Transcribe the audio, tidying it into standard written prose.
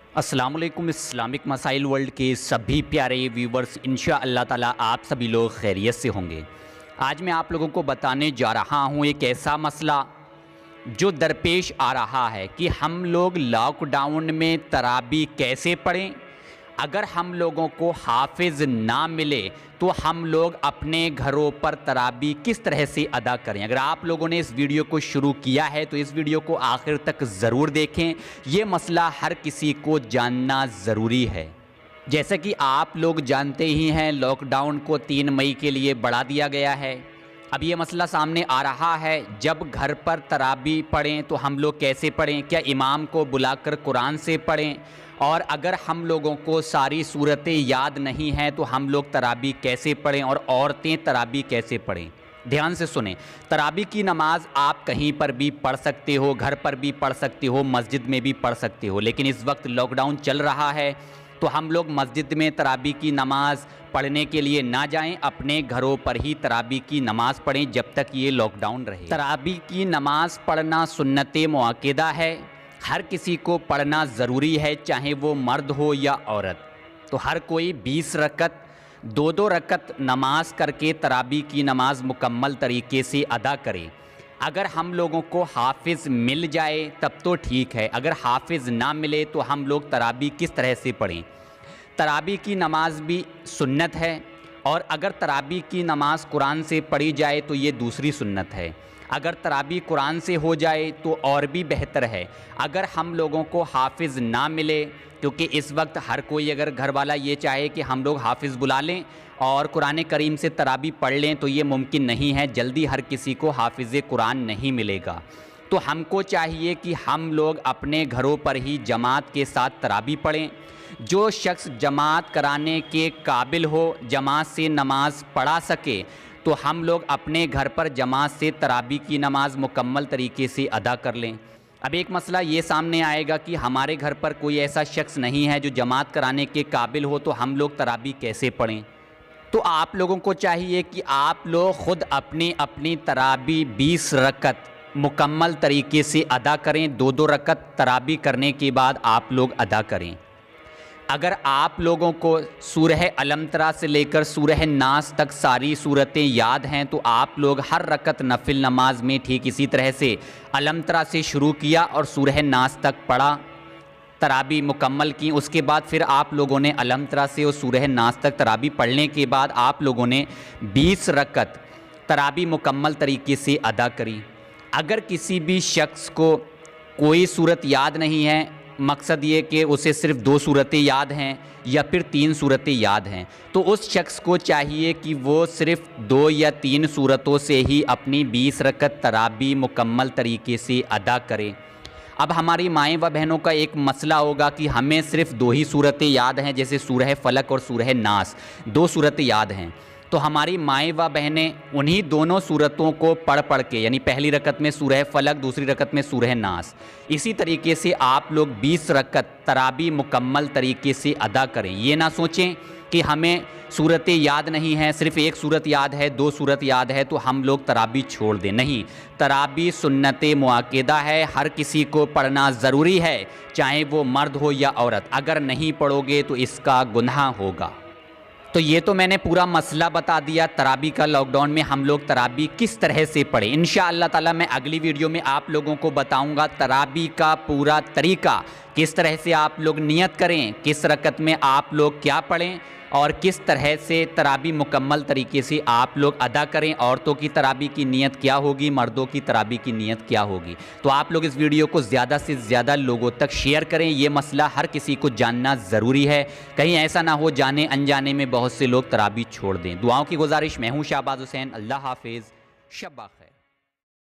अस्सलाम वालेकुम। इस्लामिक मसाइल वर्ल्ड के सभी प्यारे व्यूवर्स, इंशाअल्लाह ताला आप सभी लोग खैरियत से होंगे। आज मैं आप लोगों को बताने जा रहा हूँ एक ऐसा मसला जो दरपेश आ रहा है कि हम लोग लॉकडाउन में तराबी कैसे पढ़ें। अगर हम लोगों को हाफिज़ ना मिले तो हम लोग अपने घरों पर तराबी किस तरह से अदा करें। अगर आप लोगों ने इस वीडियो को शुरू किया है तो इस वीडियो को आखिर तक ज़रूर देखें। ये मसला हर किसी को जानना ज़रूरी है। जैसा कि आप लोग जानते ही हैं, लॉकडाउन को 3 मई के लिए बढ़ा दिया गया है। अब ये मसला सामने आ रहा है, जब घर पर तराबी पढ़ें तो हम लोग कैसे पढ़ें। क्या इमाम को बुलाकर कुरान से पढ़ें? और अगर हम लोगों को सारी सूरतें याद नहीं हैं तो हम लोग तराबी कैसे पढ़ें, और औरतें तराबी कैसे पढ़ें। ध्यान से सुने। तराबी की नमाज आप कहीं पर भी पढ़ सकते हो, घर पर भी पढ़ सकते हो, मस्जिद में भी पढ़ सकते हो। लेकिन इस वक्त लॉकडाउन चल रहा है तो हम लोग मस्जिद में तराबी की नमाज पढ़ने के लिए ना जाएं, अपने घरों पर ही तराबी की नमाज पढ़ें जब तक ये लॉकडाउन रहे। तराबी की नमाज पढ़ना सुन्नत मुअक्कदा है, हर किसी को पढ़ना ज़रूरी है, चाहे वो मर्द हो या औरत। तो हर कोई 20 रकत 2-2 रकत नमाज करके तराबी की नमाज मुकम्मल तरीके से अदा करे। अगर हम लोगों को हाफिज़ मिल जाए तब तो ठीक है, अगर हाफिज़ ना मिले तो हम लोग तराबी किस तरह से पढ़ें। तराबी की नमाज भी सुन्नत है, और अगर तराबी की नमाज कुरान से पढ़ी जाए तो ये दूसरी सुन्नत है। अगर तराबी कुरान से हो जाए तो और भी बेहतर है। अगर हम लोगों को हाफिज़ ना मिले, क्योंकि इस वक्त हर कोई अगर घर वाला ये चाहे कि हम लोग हाफिज़ बुला लें और कुरान करीम से तराबी पढ़ लें तो ये मुमकिन नहीं है। जल्दी हर किसी को हाफिज़ कुरान नहीं मिलेगा। तो हमको चाहिए कि हम लोग अपने घरों पर ही जमात के साथ तराबी पढ़ें। जो शख्स जमात कराने के काबिल हो, जमात से नमाज पढ़ा सके, तो हम लोग अपने घर पर जमात से तराबी की नमाज मुकम्मल तरीके से अदा कर लें। अब एक मसला ये सामने आएगा कि हमारे घर पर कोई ऐसा शख्स नहीं है जो जमात कराने के काबिल हो, तो हम लोग तराबी कैसे पढ़ें। तो आप लोगों को चाहिए कि आप लोग ख़ुद अपनी अपनी तराबी 20 रकत मुकम्मल तरीके से अदा करें। 2-2 रकत तराबी करने के बाद आप लोग अदा करें। अगर आप लोगों को सूरह अलम तरा से लेकर सूरह नास तक सारी सूरतें याद हैं तो आप लोग हर रकत नफिल नमाज में ठीक इसी तरह से अलम तरा से शुरू किया और सूरह नास तक पढ़ा, तराबी मुकम्मल की। उसके बाद फिर आप लोगों ने अलम तरा से और सूरह नास तक तराबी पढ़ने के बाद आप लोगों ने 20 रकत तराबी मुकम्मल तरीके से अदा करी। अगर किसी भी शख्स को कोई सूरत याद नहीं है, मकसद ये कि उसे सिर्फ 2 सूरतें याद हैं या फिर 3 सूरतें याद हैं, तो उस शख्स को चाहिए कि वो सिर्फ 2 या 3 सूरतों से ही अपनी 20 रकत तराबी मुकम्मल तरीके से अदा करे। अब हमारी माएँ व बहनों का एक मसला होगा कि हमें सिर्फ 2 ही सूरतें याद हैं, जैसे सूरह फलक और सूरह नास 2 सूरतें याद हैं। तो हमारी माएँ व बहनें उन्हीं दोनों सूरतों को पढ़ के, यानी पहली रकत में सूरह फलक, दूसरी रकत में सूरह नास, इसी तरीके से आप लोग 20 रकत तराबी मुकम्मल तरीके से अदा करें। ये ना सोचें कि हमें सूरतें याद नहीं हैं, सिर्फ 1 सूरत याद है, 2 सूरत याद है तो हम लोग तराबी छोड़ दें। नहीं, तराबी सुन्नत मुअक्कदा है, हर किसी को पढ़ना ज़रूरी है, चाहे वो मर्द हो या औरत। अगर नहीं पढ़ोगे तो इसका गुनाह होगा। तो ये तो मैंने पूरा मसला बता दिया तराबी का। लॉकडाउन में हम लोग तराबी किस तरह से पढ़ें। इंशाअल्लाह ताला मैं अगली वीडियो में आप लोगों को बताऊंगा तराबी का पूरा तरीका, किस तरह से आप लोग नियत करें, किस रकत में आप लोग क्या पढ़ें और किस तरह से तराबी मुकम्मल तरीके से आप लोग अदा करें। औरतों की तराबी की नियत क्या होगी, मर्दों की तराबी की नियत क्या होगी। तो आप लोग इस वीडियो को ज़्यादा से ज़्यादा लोगों तक शेयर करें। ये मसला हर किसी को जानना ज़रूरी है, कहीं ऐसा ना हो जाने अनजाने में बहुत से लोग तराबी छोड़ दें। दुआओं की गुजारिश। मैं हूँ शाहबाज हुसैन। अल्लाह हाफिज़। शब्बा।